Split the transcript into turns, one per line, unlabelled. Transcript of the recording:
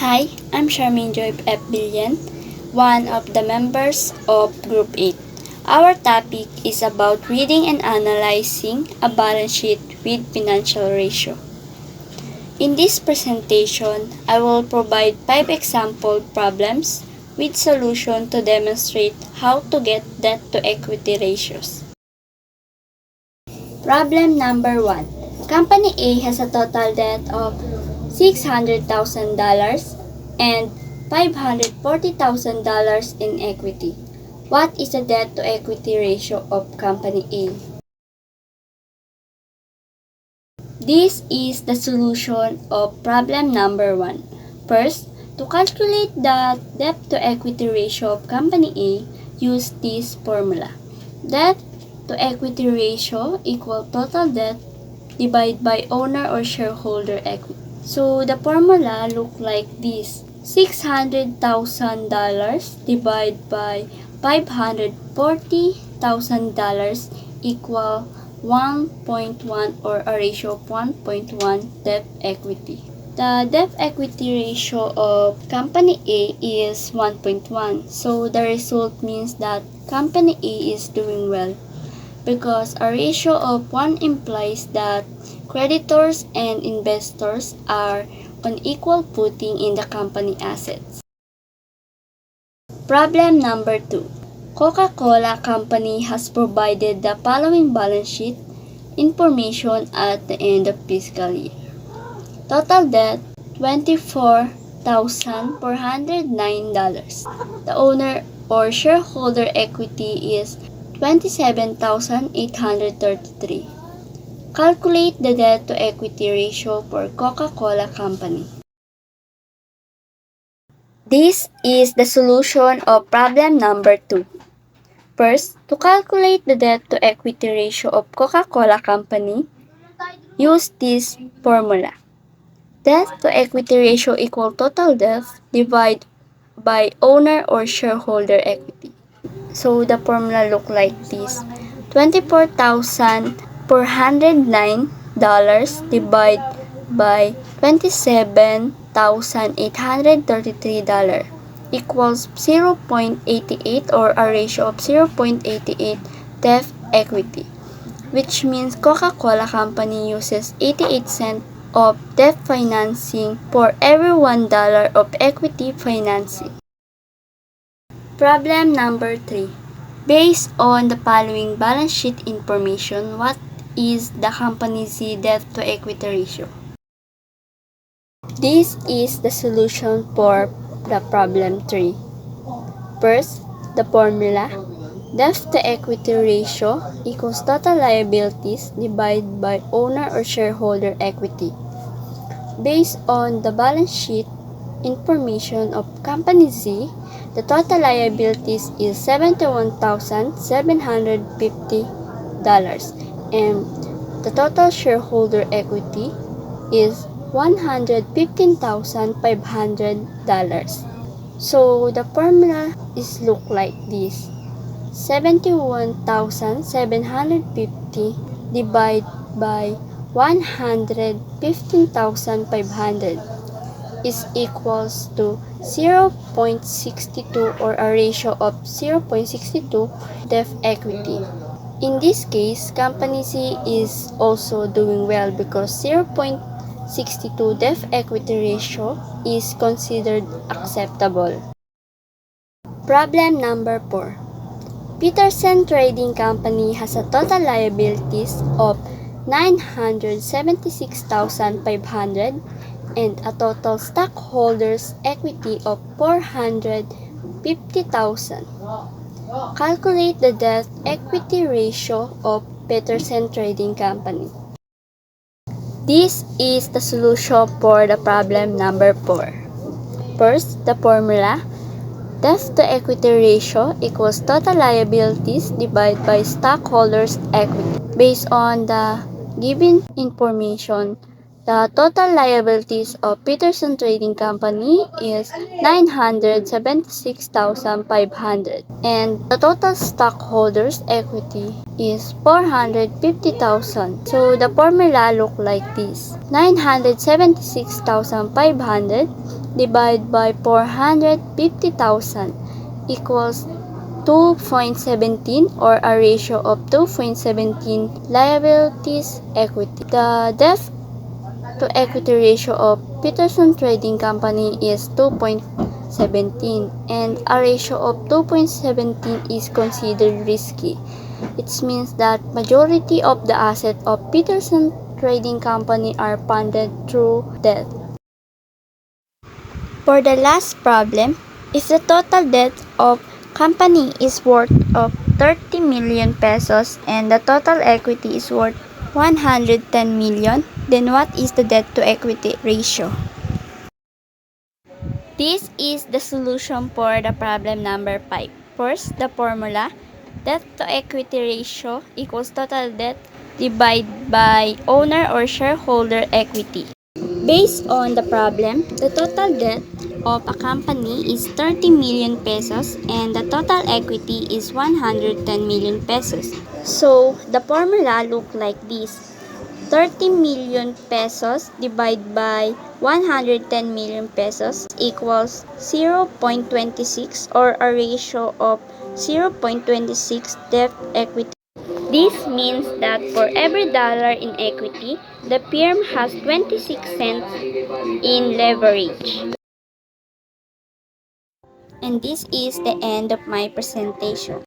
Hi, I'm Charmaine Joy F. Billion, one of the members of Group 8. Our topic is about reading and analyzing a balance sheet with financial ratio. In this presentation, I will provide 5 example problems with solution to demonstrate how to get debt to equity ratios. Problem number 1. Company A has a total debt of $600,000 and $540,000 in equity. What is the debt to equity ratio of Company A? This is the solution of problem number 1. First, to calculate the debt to equity ratio of Company A, use this formula. Debt to equity ratio equal total debt divided by owner or shareholder equity. So the formula look like this. $600,000 divided by $540,000 equal 1.1 or a ratio of 1.1 debt equity. The debt equity ratio of Company A is 1.1. So the result means that Company A is doing well, because a ratio of 1 implies that creditors and investors are on equal footing in the company assets. Problem number 2. Coca-Cola Company has provided the following balance sheet information at the end of fiscal year. Total debt, $24,409. The owner or shareholder equity is $27,833. Calculate the debt to equity ratio for Coca-Cola Company. This is the solution of problem number 2. First, to calculate the debt to equity ratio of Coca-Cola Company, use this formula. Debt to equity ratio equal total debt divided by owner or shareholder equity. So the formula look like this. $24,409 divided by $27,833 equals 0.88 or a ratio of 0.88 debt equity, which means Coca-Cola Company uses 88 cents of debt financing for every $1 of equity financing. Problem number 3. Based on the following balance sheet information, what is the company's debt to equity ratio? This is the solution for the problem 3. First, the formula. Debt to equity ratio equals total liabilities divided by owner or shareholder equity. Based on the balance sheet information of Company Z, the total liabilities is $71,750 and the total shareholder equity is $115,500. So the formula is look like this. 71,750 divided by 115,500 is equals to 0.62 or a ratio of 0.62 debt equity. In this case, Company C is also doing well because 0.62 debt equity ratio is considered acceptable. Problem number 4. Petersen Trading Company has a total liabilities of $976,500 and a total stockholders' equity of $450,000. Calculate the debt equity ratio of Petersen Trading Company. This is the solution for the problem number 4. First, the formula. Debt to equity ratio equals total liabilities divided by stockholders' equity. Based on the given information, the total liabilities of Petersen Trading Company is $976,500 and the total stockholders' equity is $450,000. So the formula look like this. $976,500 divided by 450,000 equals 2.17 or a ratio of 2.17 liabilities equity. The debt to equity ratio of Peterson Trading Company is 2.17 and a ratio of 2.17 is considered risky. It means that majority of the assets of Peterson Trading Company are funded through debt. For the last problem, if the total debt of company is worth of 30 million pesos and the total equity is worth 110 million, then what is the debt to equity ratio? This is the solution for the problem number 5. First, the formula, debt to equity ratio equals total debt divided by owner or shareholder equity. Based on the problem, the total debt of a company is 30 million pesos and the total equity is 110 million pesos. So, the formula look like this. 30 million pesos divided by 110 million pesos equals 0.26 or a ratio of 0.26 debt equity. This means that for every dollar in equity, the firm has 26 cents in leverage. And this is the end of my presentation.